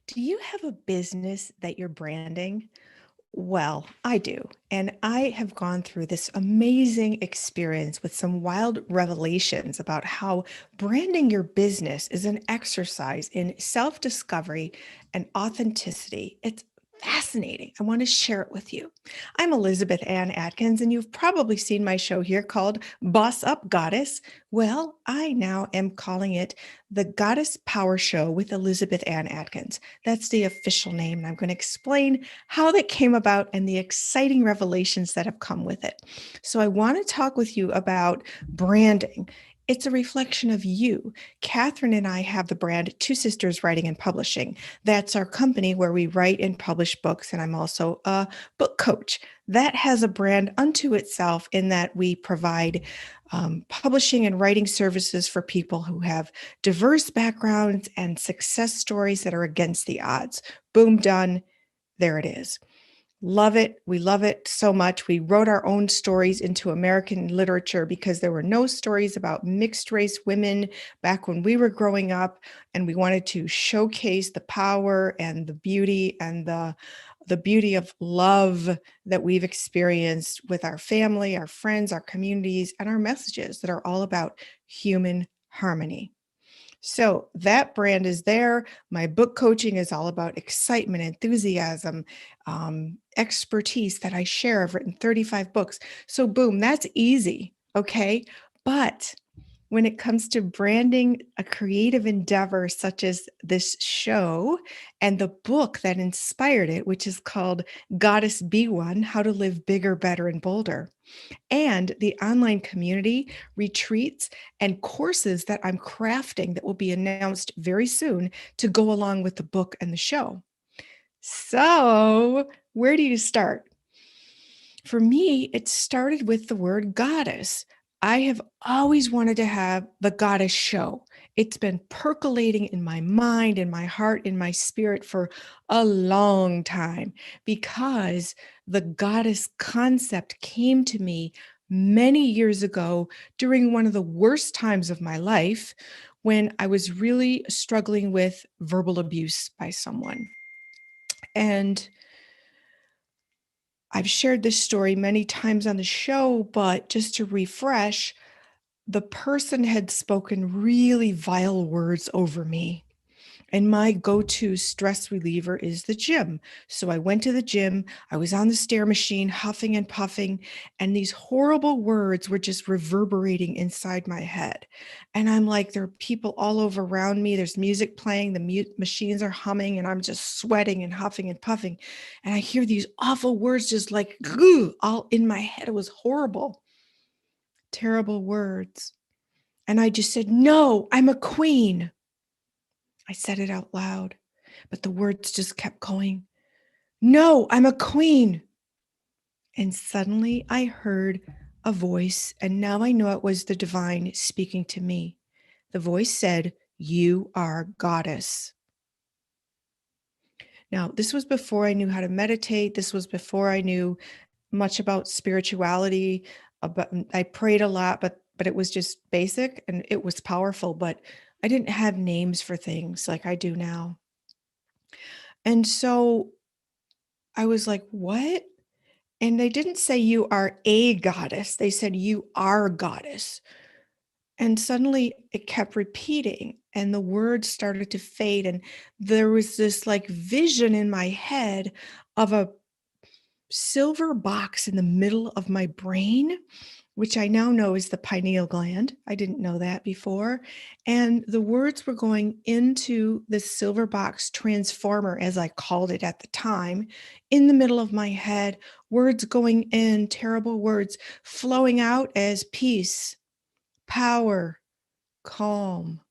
Do you have a business that you're branding? Well, I do. And I have gone through this amazing experience with some wild revelations about how branding your business is an exercise in self discovery and authenticity. It's fascinating. I want to share it with you. I'm Elizabeth Ann Atkins, and you've probably seen my show here called Boss Up Goddess. Well, I now am calling it the Goddess Power Show with Elizabeth Ann Atkins. That's the official name. And I'm going to explain how that came about and the exciting revelations that have come with it. So, I want to talk with you about branding. It's a reflection of you. Catherine and I have the brand Two Sisters Writing and Publishing. That's our company where we write and publish books, and I'm also a book coach. That has a brand unto itself in that we provide publishing and writing services for people who have diverse backgrounds and success stories that are against the odds. Boom, done. There it is. Love it. We love it so much. We wrote our own stories into American literature because there were no stories about mixed race women back when we were growing up. And we wanted to showcase the power and the beauty and the beauty of love that we've experienced with our family, our friends, our communities, and our messages that are all about human harmony. So that brand is there. My book coaching is all about excitement, enthusiasm, expertise that I share. I've written 35 books. So, boom, that's easy. Okay. But when it comes to branding a creative endeavor such as this show and the book that inspired it, which is called Goddess Be One: How to Live Bigger, Better, and Bolder, and the online community retreats and courses that I'm crafting that will be announced very soon to go along with the book and the show. So, where do you start? For me, it started with the word goddess. I have always wanted to have the goddess show. It's been percolating in my mind, in my heart, in my spirit for a long time because the goddess concept came to me many years ago during one of the worst times of my life when I was really struggling with verbal abuse by someone. And I've shared this story many times on the show, but just to refresh, the person had spoken really vile words over me. And my go to stress reliever is the gym. So I went to the gym. I was on the stair machine, huffing and puffing, and these horrible words were just reverberating inside my head. And I'm like, there are people all over around me. There's music playing, the machines are humming, and I'm just sweating and huffing and puffing. And I hear these awful words just like all in my head. It was horrible, terrible words. And I just said, no, I'm a queen. I said it out loud, but the words just kept going. No, I'm a queen. And suddenly I heard a voice, and now I know it was the divine speaking to me. The voice said, "You are goddess." Now, this was before I knew how to meditate. This was before I knew much about spirituality. I prayed a lot, but it was just basic and it was powerful. But I didn't have names for things like I do now. And so I was like, what? And they didn't say you are a goddess. They said you are goddess. And suddenly it kept repeating and the words started to fade. And there was this like vision in my head of a silver box in the middle of my brain, which I now know is the pineal gland. I didn't know that before. And the words were going into the silver box transformer, as I called it at the time, in the middle of my head, words going in, terrible words, flowing out as peace, power, calm.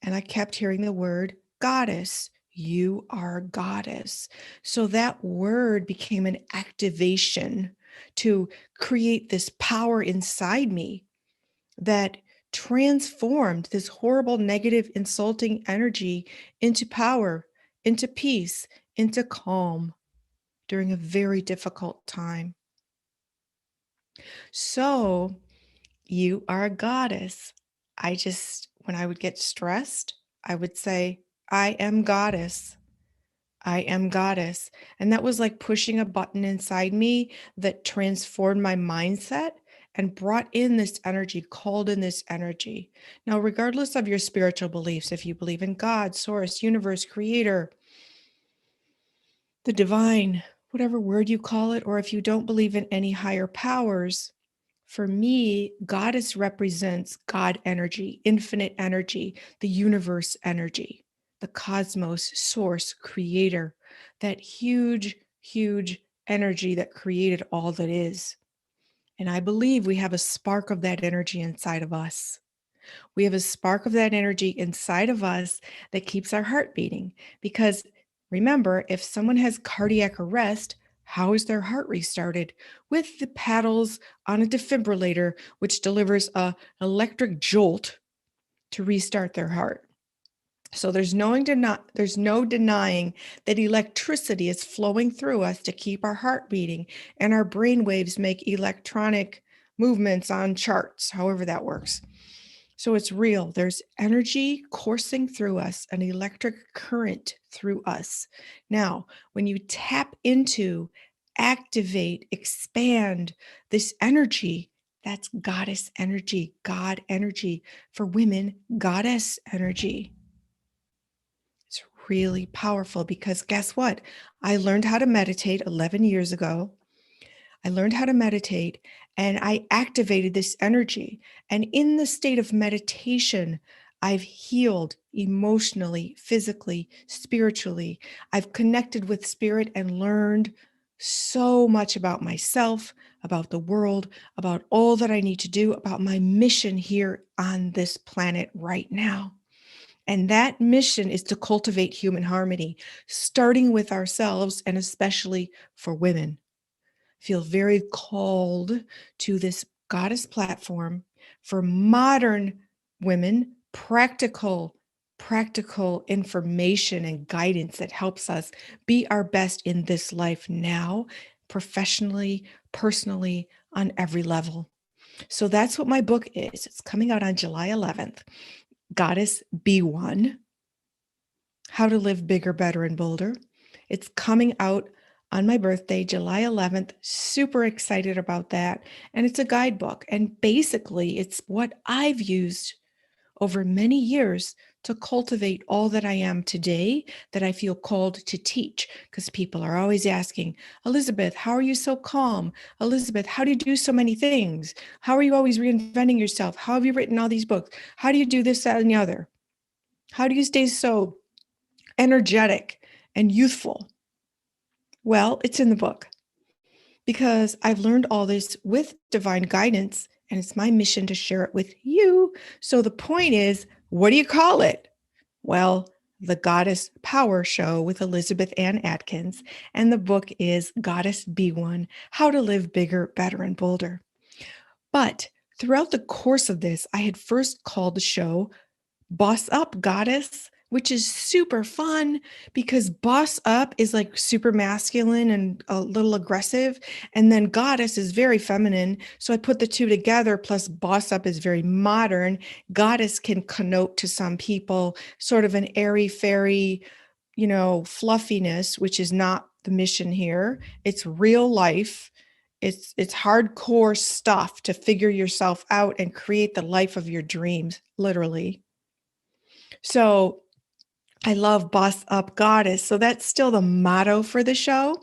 And I kept hearing the word goddess. You are goddess. So that word became an activation to create this power inside me that transformed this horrible, negative, insulting energy into power, into peace, into calm during a very difficult time. So you are a goddess. When I would get stressed, I would say, I am goddess. I am goddess. And that was like pushing a button inside me that transformed my mindset and brought in this energy, called in this energy. Now, regardless of your spiritual beliefs, if you believe in God, source, universe, creator, the divine, whatever word you call it, or if you don't believe in any higher powers, for me, goddess represents God energy, infinite energy, the universe energy, the cosmos, source, creator, that huge, huge energy that created all that is. And I believe we have a spark of that energy inside of us. We have a spark of that energy inside of us that keeps our heart beating. Because remember, if someone has cardiac arrest, how is their heart restarted? With the paddles on a defibrillator, which delivers an electric jolt to restart their heart. So there's no denying that electricity is flowing through us to keep our heart beating, and our brain waves make electronic movements on charts, however that works. So it's real. There's energy coursing through us, an electric current through us. Now, when you tap into, activate, expand this energy, that's goddess energy, God energy. For women, goddess energy. It's really powerful because guess what? I learned how to meditate 11 years ago. I learned how to meditate and I activated this energy. And in the state of meditation, I've healed emotionally, physically, spiritually. I've connected with spirit and learned so much about myself, about the world, about all that I need to do, about my mission here on this planet right now. And that mission is to cultivate human harmony, starting with ourselves and especially for women. Feel very called to this goddess platform for modern women, practical information and guidance that helps us be our best in this life now, professionally, personally, on every level. So that's what my book is. It's coming out on July 11th. Goddess Be One, How to Live Bigger, Better, and Bolder. It's coming out on my birthday, July 11th. Super excited about that. And it's a guidebook. And basically, it's what I've used over many years to cultivate all that I am today that I feel called to teach. Because people are always asking, Elizabeth, how are you so calm? Elizabeth, how do you do so many things? How are you always reinventing yourself? How have you written all these books? How do you do this, that, and the other? How do you stay so energetic and youthful? Well, it's in the book because I've learned all this with divine guidance, and it's my mission to share it with you. So the point is, what do you call it? Well, the Goddess Power Show with Elizabeth Ann Atkins, and the book is Goddess Be One, How to Live Bigger, Better, and Bolder. But throughout the course of this, I had first called the show Boss Up Goddess, which is super fun because boss up is like super masculine and a little aggressive. And then goddess is very feminine. So I put the two together, plus boss up is very modern. Goddess can connote to some people sort of an airy fairy, fluffiness, which is not the mission here. It's real life. It's hardcore stuff to figure yourself out and create the life of your dreams, literally. So I love Boss Up Goddess. So that's still the motto for the show.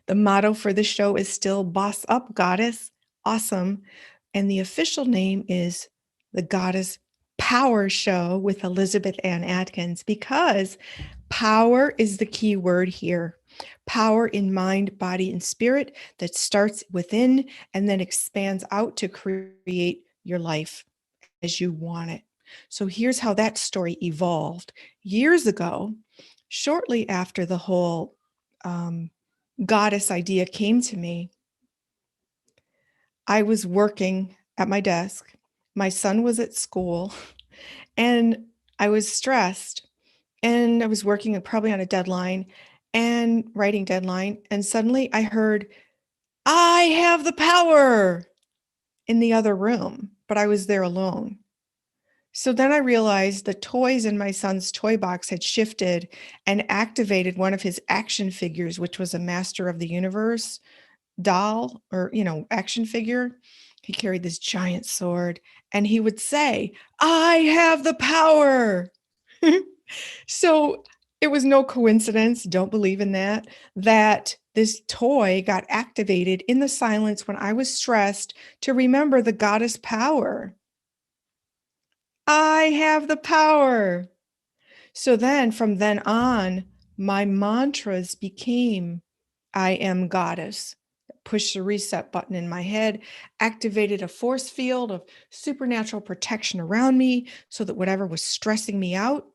The motto for the show is still Boss Up Goddess. Awesome. And the official name is the Goddess Power Show with Elizabeth Ann Atkins, because power is the key word here. Power in mind, body, and spirit that starts within and then expands out to create your life as you want it. So here's how that story evolved. Years ago, shortly after the whole goddess idea came to me, I was working at my desk. My son was at school and I was stressed, and I was working probably on a deadline and writing deadline. And suddenly I heard, I have the power, in the other room, but I was there alone. So then I realized the toys in my son's toy box had shifted and activated one of his action figures, which was a Master of the Universe doll or, action figure. He carried this giant sword and he would say, I have the power. So it was no coincidence, don't believe in that this toy got activated in the silence when I was stressed to remember the goddess power. I have the power. So then from then on, my mantras became I am goddess. Pushed the reset button in my head, activated a force field of supernatural protection around me so that whatever was stressing me out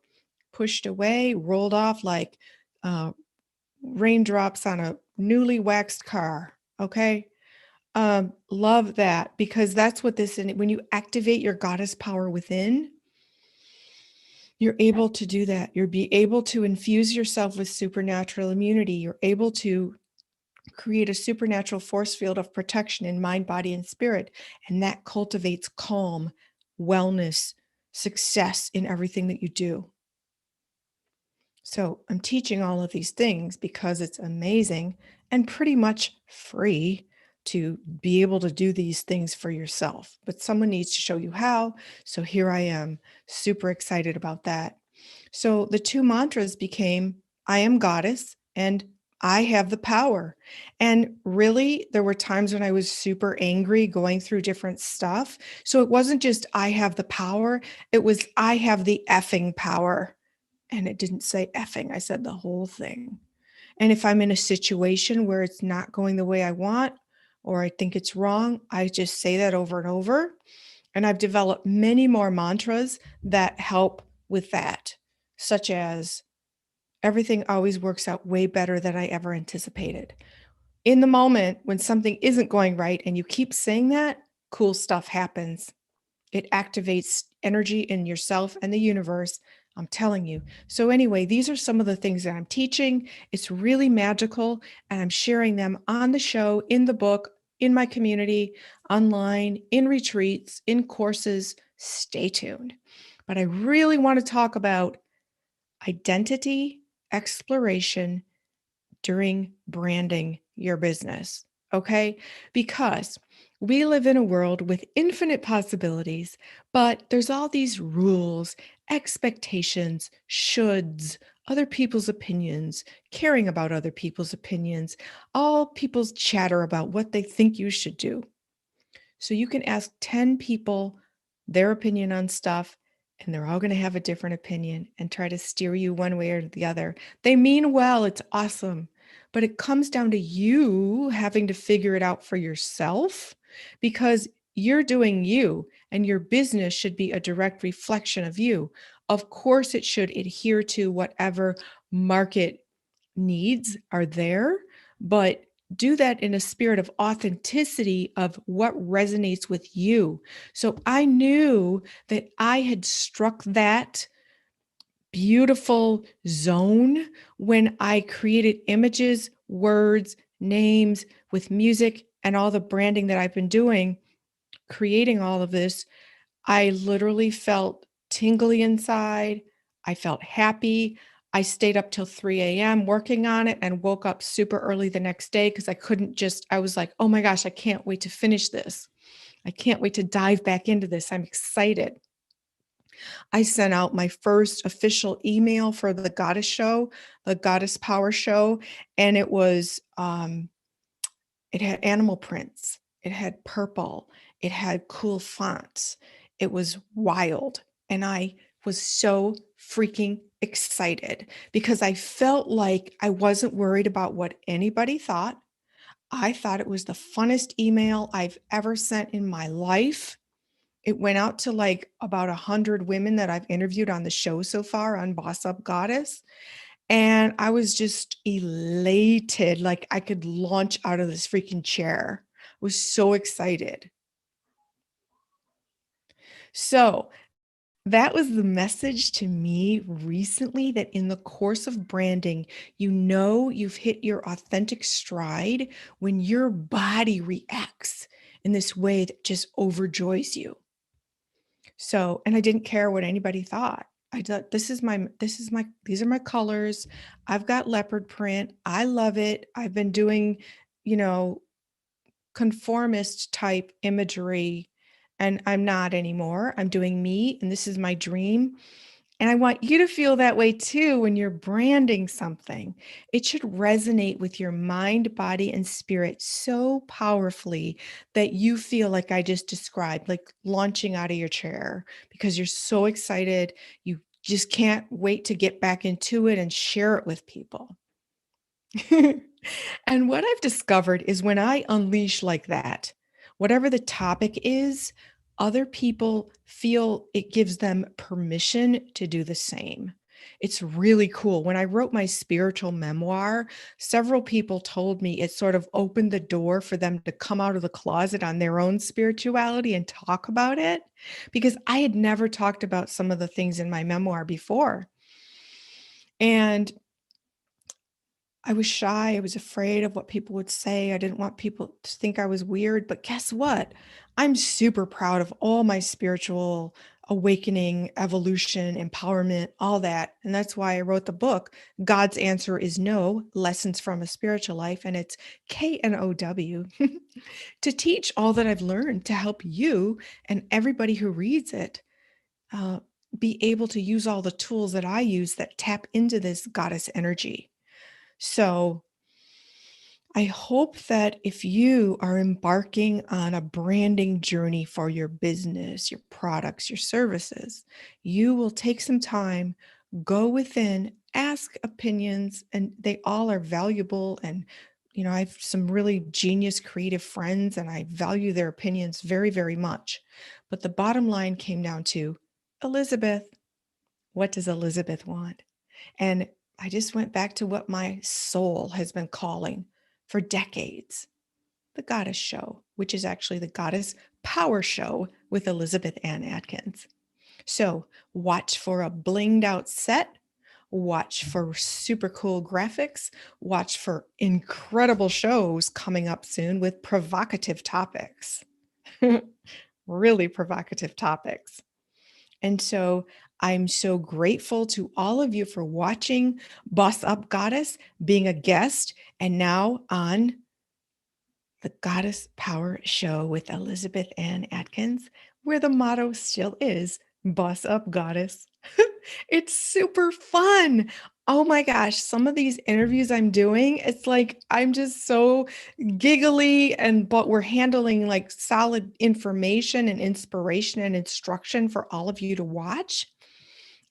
pushed away, rolled off like uh, raindrops on a newly waxed car. Okay. Love that because that's what when you activate your goddess power within, you're able to do that. You'll be able to infuse yourself with supernatural immunity. You're able to create a supernatural force field of protection in mind, body, and spirit. And that cultivates calm, wellness, success in everything that you do. So I'm teaching all of these things because it's amazing and pretty much free to be able to do these things for yourself. But someone needs to show you how. So here I am, super excited about that. So the two mantras became I am goddess and I have the power. And really, there were times when I was super angry going through different stuff. So it wasn't just I have the power, it was I have the effing power. And it didn't say effing, I said the whole thing. And if I'm in a situation where it's not going the way I want, or I think it's wrong, I just say that over and over. And I've developed many more mantras that help with that, such as everything always works out way better than I ever anticipated. In the moment when something isn't going right and you keep saying that, cool stuff happens. It activates energy in yourself and the universe. I'm telling you. So, anyway, these are some of the things that I'm teaching. It's really magical, and I'm sharing them on the show, in the book, in my community, online, in retreats, in courses. Stay tuned. But I really want to talk about identity exploration during branding your business. Okay. Because we live in a world with infinite possibilities, but there's all these rules, expectations, shoulds, other people's opinions, caring about other people's opinions, all people's chatter about what they think you should do. So you can ask 10 people their opinion on stuff, and they're all going to have a different opinion and try to steer you one way or the other. They mean well, it's awesome. But it comes down to you having to figure it out for yourself because you're doing you and your business should be a direct reflection of you. Of course, it should adhere to whatever market needs are there, but do that in a spirit of authenticity of what resonates with you. So I knew that I had struck that beautiful zone when I created images, words, names with music and all the branding that I've been doing, creating all of this. I literally felt tingly inside. I felt happy. I stayed up till 3 a.m. working on it and woke up super early the next day because I was like, oh my gosh, I can't wait to finish this. I can't wait to dive back into this. I'm excited. I sent out my first official email for the Goddess Show, the Goddess Power Show, and it had animal prints, it had purple, it had cool fonts. It was wild. And I was so freaking excited because I felt like I wasn't worried about what anybody thought. I thought it was the funnest email I've ever sent in my life. It went out to like about 100 women that I've interviewed on the show so far on Boss Up Goddess. And I was just elated, like I could launch out of this freaking chair. I was so excited. So that was the message to me recently that in the course of branding, you've hit your authentic stride when your body reacts in this way that just overjoys you. So, and I didn't care what anybody thought. I thought these are my colors. I've got leopard print. I love it. I've been doing, you know, conformist type imagery, and I'm not anymore. I'm doing me, and this is my dream. And I want you to feel that way too when you're branding something. It should resonate with your mind, body, and spirit so powerfully that you feel like I just described, like launching out of your chair because you're so excited. You just can't wait to get back into it and share it with people. And what I've discovered is when I unleash like that, whatever the topic is, other people feel it gives them permission to do the same. It's really cool. When I wrote my spiritual memoir, several people told me it sort of opened the door for them to come out of the closet on their own spirituality and talk about it because I had never talked about some of the things in my memoir before. And I was shy. I was afraid of what people would say. I didn't want people to think I was weird. But guess what? I'm super proud of all my spiritual awakening, evolution, empowerment, all that. And that's why I wrote the book, God's Answer is No Lessons from a Spiritual Life. And it's KNOW to teach all that I've learned to help you and everybody who reads it uh, be able to use all the tools that I use that tap into this goddess energy. So, I hope that if you are embarking on a branding journey for your business, your products, your services, you will take some time, go within, ask opinions, and they all are valuable. And, I have some really genius creative friends and I value their opinions very, very much. But the bottom line came down to Elizabeth. What does Elizabeth want? And I just went back to what my soul has been calling for decades, the Goddess Show, which is actually the Goddess Power Show with Elizabeth Ann Atkins. So watch for a blinged out set, watch for super cool graphics, watch for incredible shows coming up soon with provocative topics, really provocative topics. And so I'm so grateful to all of you for watching Boss Up Goddess, being a guest, and now on the Goddess Power Show with Elizabeth Ann Atkins, where the motto still is Boss Up Goddess. It's super fun. Oh my gosh, some of these interviews I'm doing, it's like I'm just so giggly but we're handling like solid information and inspiration and instruction for all of you to watch.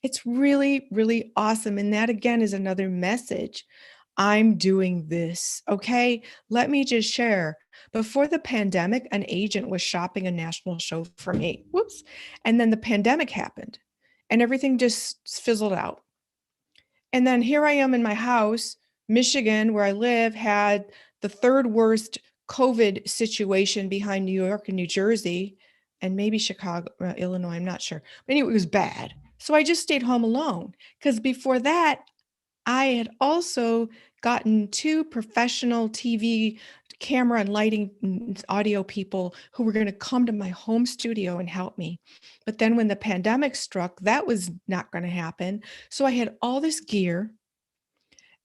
It's really, really awesome. And that again is another message. I'm doing this. Okay. Let me just share. Before the pandemic, an agent was shopping a national show for me. Whoops. And then the pandemic happened and everything just fizzled out. And then here I am in my house, Michigan, where I live, had the third worst COVID situation behind New York and New Jersey, and maybe Chicago, Illinois, I'm not sure. But anyway, it was bad. So I just stayed home alone because before that, I had also gotten two professional TV camera and lighting audio people who were going to come to my home studio and help me. But then when the pandemic struck, that was not going to happen. So I had all this gear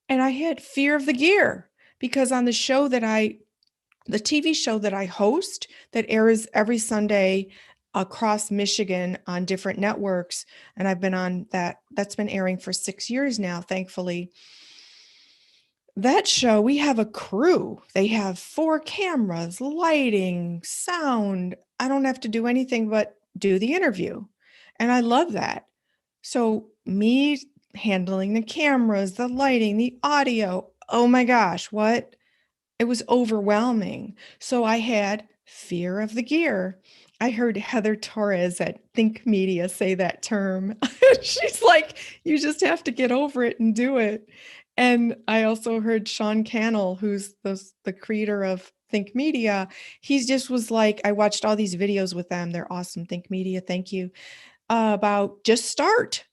and I had fear of the gear because on the TV show that I host that airs every Sunday across Michigan on different networks, and I've been on that's been airing for 6 years now, thankfully. That show, we have a crew. They have 4 cameras, lighting, sound. I don't have to do anything but do the interview. And I love that. So me handling the cameras, the lighting, the audio. Oh my gosh, what? It was overwhelming. So I had fear of the gear. I heard Heather Torres at Think Media say that term. She's like, you just have to get over it and do it. And I also heard Sean Cannell, who's the creator of Think Media. He just was like, I watched all these videos with them. They're awesome. Think Media, thank you. About just start.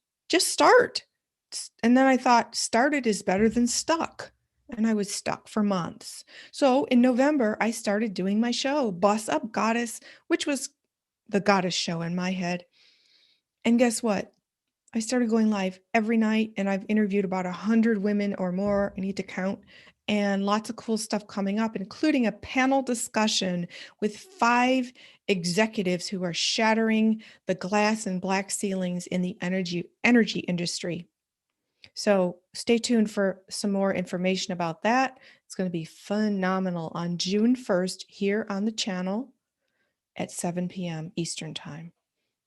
And then I thought, started is better than stuck. And I was stuck for months. So in November, I started doing my show, Boss Up Goddess, which was the Goddess Show in my head. And guess what? I started going live every night and I've interviewed about 100 women or more. I need to count. And lots of cool stuff coming up, including a panel discussion with 5 executives who are shattering the glass and black ceilings in the energy industry. So stay tuned for some more information about that. It's going to be phenomenal on June 1st here on the channel at 7 p.m. Eastern Time.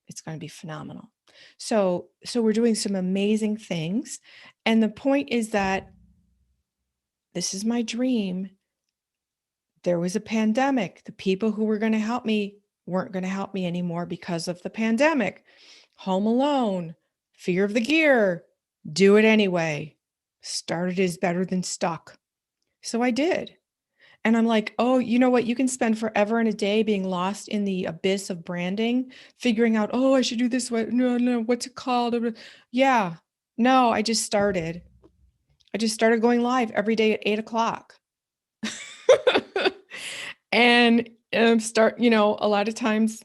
It's going to be phenomenal. So we're doing some amazing things. And the point is that this is my dream. There was a pandemic. The people who were going to help me weren't going to help me anymore because of the pandemic. Home alone, fear of the gear, do it anyway. Started is better than stuck. So I did. And I'm like, oh, you know what? You can spend forever and a day being lost in the abyss of branding, figuring out, oh, I should do this. What? No, what's it called? Yeah, no, I just started. I just started going live every day at 8 o'clock. And a lot of times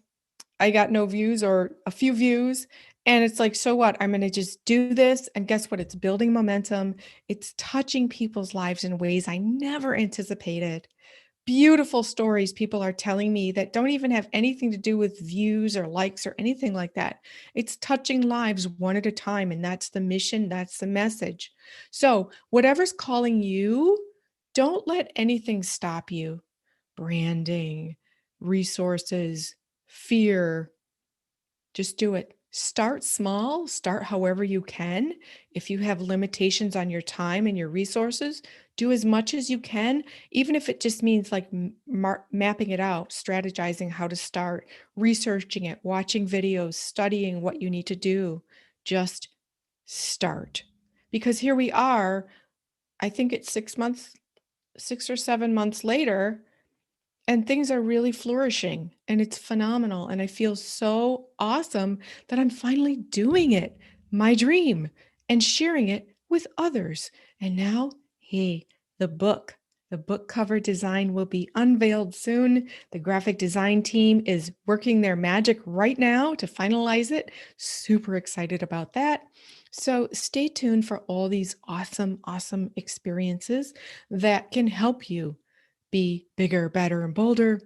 I got no views or a few views. And it's like, so what? I'm going to just do this. And guess what? It's building momentum. It's touching people's lives in ways I never anticipated. Beautiful stories people are telling me that don't even have anything to do with views or likes or anything like that. It's touching lives one at a time. And that's the mission. That's the message. So whatever's calling you, don't let anything stop you. Branding, resources, fear, just do it. Start small, start however you can. If you have limitations on your time and your resources, do as much as you can, even if it just means like mapping it out, strategizing how to start, researching it, watching videos, studying what you need to do. Just start. Because here we are, I think it's 6 months, 6 or 7 months later, and things are really flourishing and it's phenomenal. And I feel so awesome that I'm finally doing it, my dream, and sharing it with others. And now, hey, the book. The book cover design will be unveiled soon. The graphic design team is working their magic right now to finalize it. Super excited about that. So stay tuned for all these awesome, awesome experiences that can help you be bigger, better, and bolder,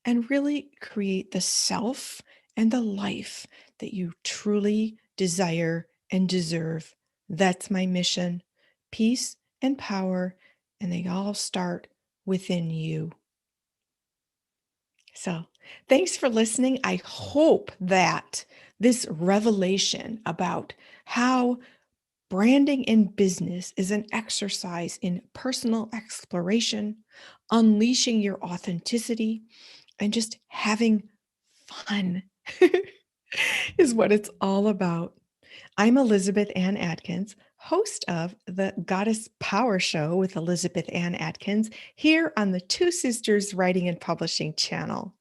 and really create the self and the life that you truly desire and deserve. That's my mission. Peace and power, and they all start within you. So, thanks for listening. I hope that this revelation about how branding in business is an exercise in personal exploration, unleashing your authenticity, and just having fun is what it's all about. I'm Elizabeth Ann Atkins, host of the Goddess Power Show with Elizabeth Ann Atkins here on the Two Sisters Writing and Publishing channel.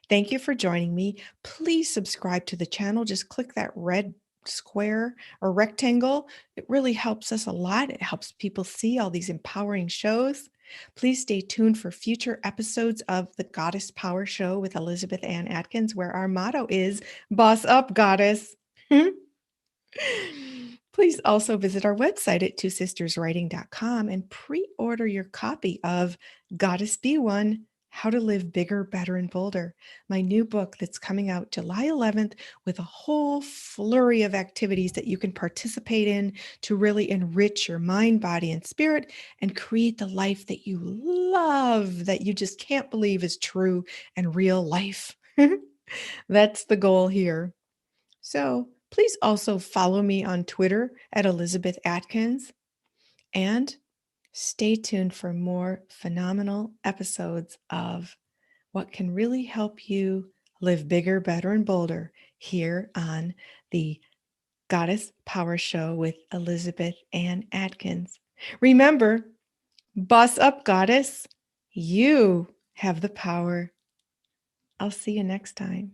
Thank you for joining me. Please subscribe to the channel. Just click that red square or rectangle. It really helps us a lot. It helps people see all these empowering shows. Please stay tuned for future episodes of the Goddess Power Show with Elizabeth Ann Atkins, where our motto is Boss Up, Goddess. Please also visit our website at twosisterswriting.com and pre-order your copy of Goddess Be One, How to Live Bigger, Better, and Bolder, my new book that's coming out July 11th with a whole flurry of activities that you can participate in to really enrich your mind, body, and spirit and create the life that you love, that you just can't believe is true and real life. That's the goal here. So please also follow me on Twitter at Elizabeth Atkins and stay tuned for more phenomenal episodes of what can really help you live bigger, better, and bolder here on the Goddess Power Show with Elizabeth Ann Atkins. Remember, boss up, goddess. You have the power. I'll see you next time.